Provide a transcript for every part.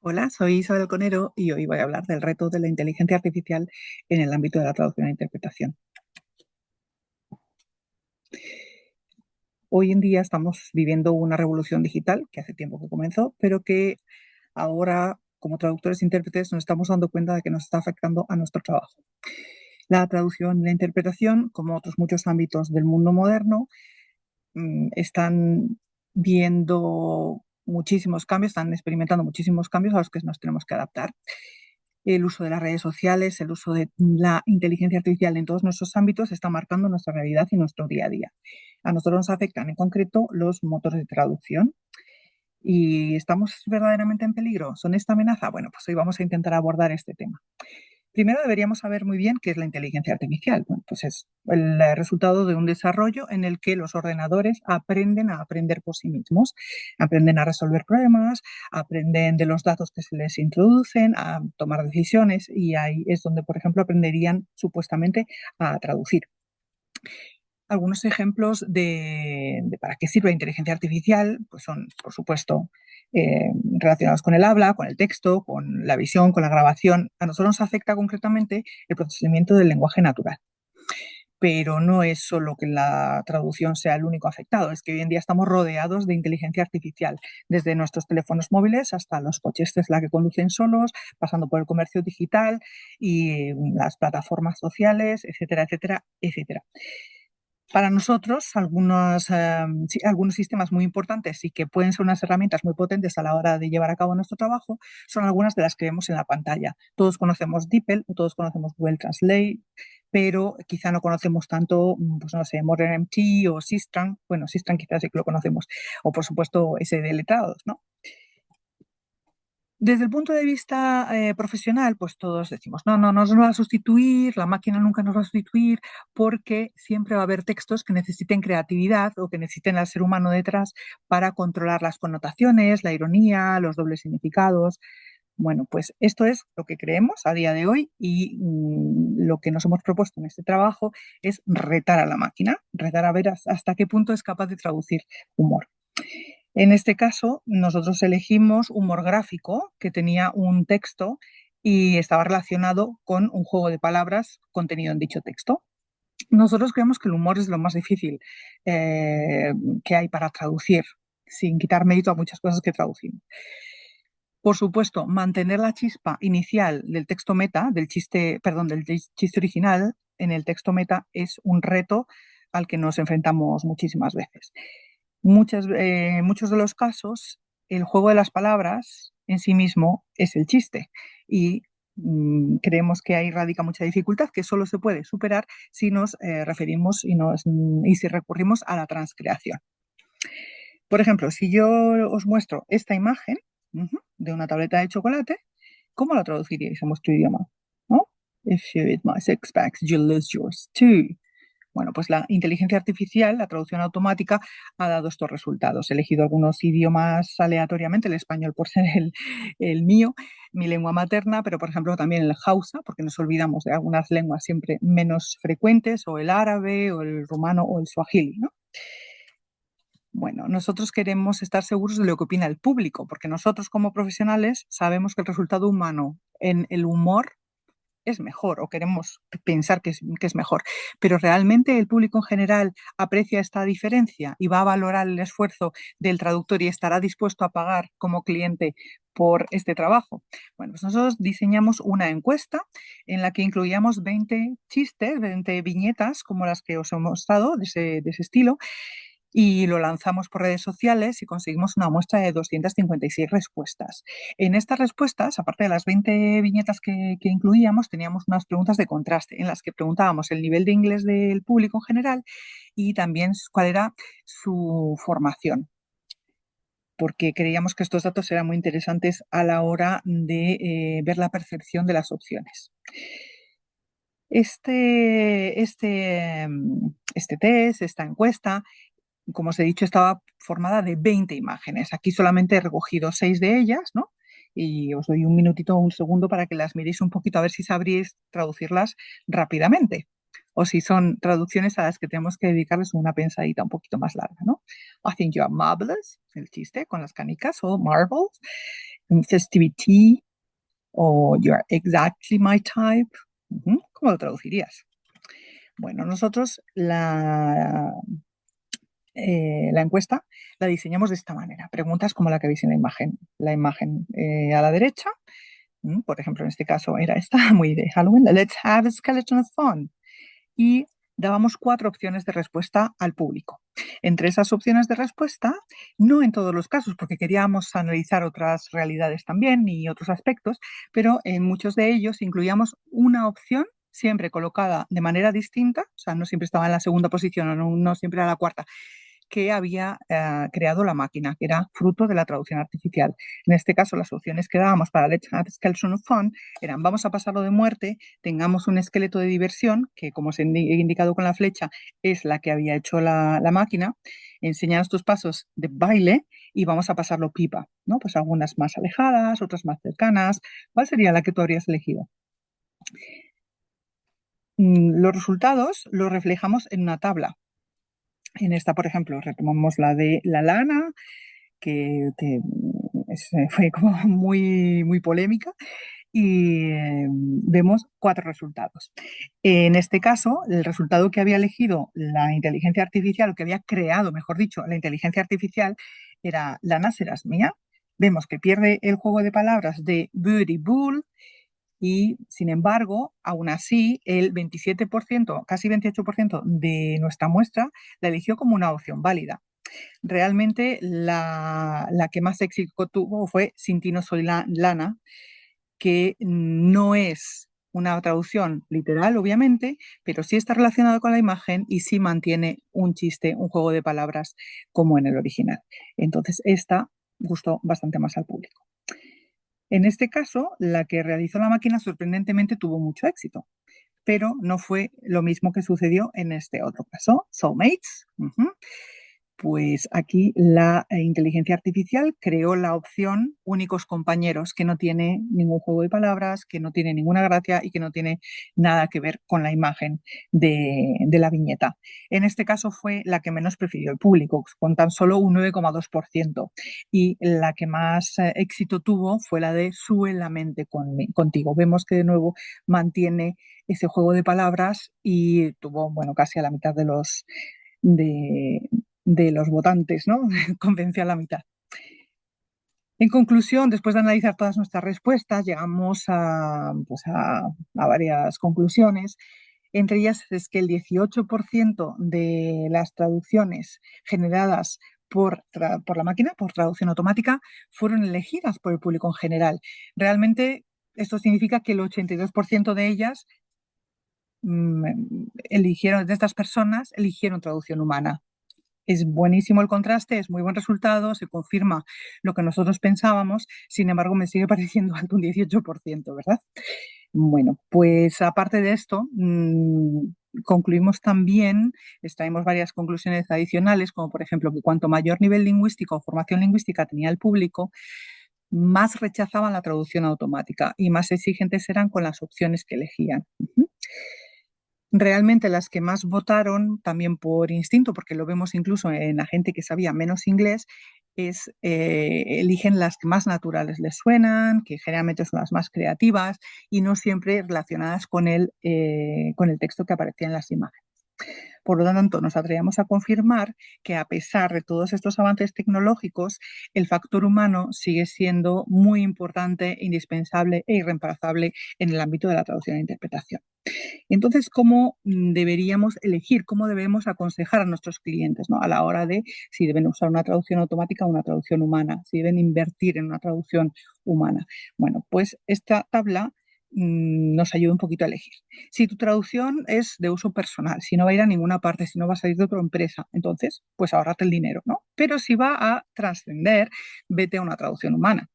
Hola, soy Isabel Conero y hoy voy a hablar del reto de la inteligencia artificial en el ámbito de la traducción e interpretación. Hoy en día estamos viviendo una revolución digital que hace tiempo que comenzó, pero que ahora, como traductores e intérpretes, nos estamos dando cuenta de que nos está afectando a nuestro trabajo. La traducción y la interpretación, como otros muchos ámbitos del mundo moderno, están viendo muchísimos cambios, están experimentando muchísimos cambios a los que nos tenemos que adaptar. El uso de las redes sociales, el uso de la inteligencia artificial en todos nuestros ámbitos está marcando nuestra realidad y nuestro día a día. A nosotros nos afectan en concreto los motores de traducción. ¿Y estamos verdaderamente en peligro? ¿Son esta amenaza? Bueno, pues hoy vamos a intentar abordar este tema. Primero deberíamos saber muy bien qué es la inteligencia artificial. Bueno, pues es el resultado de un desarrollo en el que los ordenadores aprenden a aprender por sí mismos, aprenden a resolver problemas, aprenden de los datos que se les introducen, a tomar decisiones y ahí es donde, por ejemplo, aprenderían supuestamente a traducir. Algunos ejemplos de para qué sirve la inteligencia artificial pues son, por supuesto, relacionados con el habla, con el texto, con la visión, con la grabación. A nosotros nos afecta concretamente el procesamiento del lenguaje natural. Pero no es solo que la traducción sea el único afectado, es que hoy en día estamos rodeados de inteligencia artificial, desde nuestros teléfonos móviles hasta los coches Tesla que conducen solos, pasando por el comercio digital y las plataformas sociales, etcétera, etcétera, etcétera. Para nosotros, algunos sistemas muy importantes y que pueden ser unas herramientas muy potentes a la hora de llevar a cabo nuestro trabajo son algunas de las que vemos en la pantalla. Todos conocemos DeepL o todos conocemos Google Translate, pero quizá no conocemos tanto, pues no sé, ModernMT o Sistran. Bueno, Sistran quizás sí que lo conocemos. O, por supuesto, SD letrados, ¿no? Desde el punto de vista profesional, pues todos decimos, no, no nos va a sustituir, la máquina nunca nos va a sustituir, porque siempre va a haber textos que necesiten creatividad o que necesiten al ser humano detrás para controlar las connotaciones, la ironía, los dobles significados. Bueno, pues esto es lo que creemos a día de hoy y lo que nos hemos propuesto en este trabajo es retar a la máquina, retar a ver hasta qué punto es capaz de traducir humor. En este caso, nosotros elegimos humor gráfico que tenía un texto y estaba relacionado con un juego de palabras contenido en dicho texto. Nosotros creemos que el humor es lo más difícil que hay para traducir, sin quitar mérito a muchas cosas que traducimos. Por supuesto, mantener la chispa inicial del texto meta, del chiste original en el texto meta es un reto al que nos enfrentamos muchísimas veces. Muchos de los casos, el juego de las palabras en sí mismo es el chiste y creemos que ahí radica mucha dificultad que solo se puede superar si nos referimos y si recurrimos a la transcreación. Por ejemplo, si yo os muestro esta imagen de una tableta de chocolate, ¿cómo la traduciríais en vuestro idioma? ¿No? If you eat my six packs, you'll lose yours too. Bueno, pues la inteligencia artificial, la traducción automática, ha dado estos resultados. He elegido algunos idiomas aleatoriamente, el español por ser el mío, mi lengua materna, pero por ejemplo también el hausa, porque nos olvidamos de algunas lenguas siempre menos frecuentes, o el árabe, o el rumano, o el swahili, ¿no? Bueno, nosotros queremos estar seguros de lo que opina el público, porque nosotros como profesionales sabemos que el resultado humano en el humor es mejor o queremos pensar que es mejor, pero realmente el público en general aprecia esta diferencia y va a valorar el esfuerzo del traductor y estará dispuesto a pagar como cliente por este trabajo. Bueno, pues nosotros diseñamos una encuesta en la que incluíamos 20 chistes, 20 viñetas como las que os he mostrado de ese estilo y lo lanzamos por redes sociales y conseguimos una muestra de 256 respuestas. En estas respuestas, aparte de las 20 viñetas que incluíamos, teníamos unas preguntas de contraste en las que preguntábamos el nivel de inglés del público en general y también cuál era su formación, porque creíamos que estos datos eran muy interesantes a la hora de ver la percepción de las opciones. Este test, esta encuesta, como os he dicho, estaba formada de 20 imágenes. Aquí solamente he recogido 6 de ellas, ¿no? Y os doy un minutito o un segundo para que las miréis un poquito a ver si sabríais traducirlas rápidamente o si son traducciones a las que tenemos que dedicarles una pensadita un poquito más larga, ¿no? I think you are marvelous, el chiste con las canicas, o marbles. festivity o you are exactly my type. ¿Cómo lo traducirías? Bueno, nosotros la encuesta la diseñamos de esta manera. Preguntas como la que veis en la imagen. La imagen a la derecha, por ejemplo, en este caso era esta, muy de Halloween. Let's have a skeleton of fun. Y dábamos 4 opciones de respuesta al público. Entre esas opciones de respuesta, no en todos los casos, porque queríamos analizar otras realidades también y otros aspectos, pero en muchos de ellos incluíamos una opción siempre colocada de manera distinta, o sea, no siempre estaba en la segunda posición o no siempre era la cuarta, que había creado la máquina, que era fruto de la traducción artificial. En este caso, las opciones que dábamos para Let's Have Skeleton of Fun eran: vamos a pasarlo de muerte, tengamos un esqueleto de diversión, que como os he indicado con la flecha, es la que había hecho la máquina, enseñaros tus pasos de baile y vamos a pasarlo pipa, ¿no? Pues algunas más alejadas, otras más cercanas. ¿Cuál sería la que tú habrías elegido? Los resultados los reflejamos en una tabla. En esta, por ejemplo, retomamos la de la lana, que fue como muy polémica, y vemos 4 resultados. En este caso, el resultado que había elegido la inteligencia artificial, o que había creado, mejor dicho, la inteligencia artificial, era Lana serás mía. Vemos que pierde el juego de palabras de bird y bull, y sin embargo, aún así, el 27%, casi 28% de nuestra muestra la eligió como una opción válida. Realmente la que más éxito tuvo fue Sin ti no soy lana, que no es una traducción literal, obviamente, pero sí está relacionado con la imagen y sí mantiene un chiste, un juego de palabras como en el original. Entonces, esta gustó bastante más al público. En este caso, la que realizó la máquina sorprendentemente tuvo mucho éxito, pero no fue lo mismo que sucedió en este otro caso, Soulmates. Pues aquí la inteligencia artificial creó la opción únicos compañeros, que no tiene ningún juego de palabras, que no tiene ninguna gracia y que no tiene nada que ver con la imagen de la viñeta. En este caso fue la que menos prefirió el público, con tan solo un 9,2%. Y la que más éxito tuvo fue la de Sube la mente contigo. Vemos que de nuevo mantiene ese juego de palabras y tuvo, bueno, casi a la mitad de los votantes, ¿no? Convenció a la mitad. En conclusión, después de analizar todas nuestras respuestas, llegamos a varias conclusiones. Entre ellas es que el 18% de las traducciones generadas por la máquina, por traducción automática, fueron elegidas por el público en general. Realmente esto significa que el 82% de ellas de estas personas eligieron traducción humana. Es buenísimo el contraste, es muy buen resultado, se confirma lo que nosotros pensábamos, sin embargo me sigue pareciendo alto un 18%, ¿verdad? Bueno, pues aparte de esto, concluimos también, extraemos varias conclusiones adicionales, como por ejemplo que cuanto mayor nivel lingüístico o formación lingüística tenía el público, más rechazaban la traducción automática y más exigentes eran con las opciones que elegían. Realmente las que más votaron, también por instinto, porque lo vemos incluso en la gente que sabía menos inglés, eligen las que más naturales les suenan, que generalmente son las más creativas y no siempre relacionadas con el texto que aparecía en las imágenes. Por lo tanto, nos atrevíamos a confirmar que a pesar de todos estos avances tecnológicos, el factor humano sigue siendo muy importante, indispensable e irreemplazable en el ámbito de la traducción e interpretación. Entonces, ¿cómo deberíamos elegir, cómo debemos aconsejar a nuestros clientes, ¿no? A la hora de si deben usar una traducción automática o una traducción humana, si deben invertir en una traducción humana? Bueno, pues esta tabla nos ayuda un poquito a elegir. Si tu traducción es de uso personal, si no va a ir a ninguna parte, si no va a salir de otra empresa, entonces, pues ahórrate el dinero, ¿no? Pero si va a trascender, vete a una traducción humana.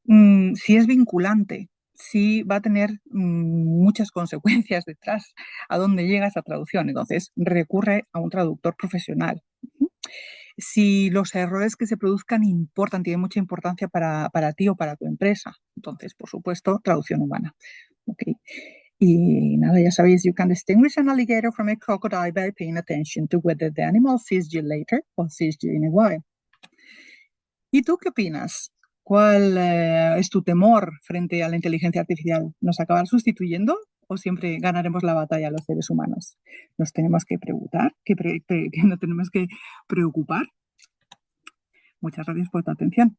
Si es vinculante, si va a tener muchas consecuencias detrás a dónde llega esa traducción, entonces recurre a un traductor profesional. Si los errores que se produzcan importan, tienen mucha importancia para ti o para tu empresa, entonces, por supuesto, traducción humana. Okay. Y nada, ya sabéis, you can distinguish an alligator from a crocodile by paying attention to whether the animal sees you later or sees you in a while. ¿Y tú qué opinas? ¿Cuál es tu temor frente a la inteligencia artificial? ¿Nos acabará sustituyendo o siempre ganaremos la batalla los seres humanos? Nos tenemos que preguntar, que nos tenemos que preocupar. Muchas gracias por tu atención.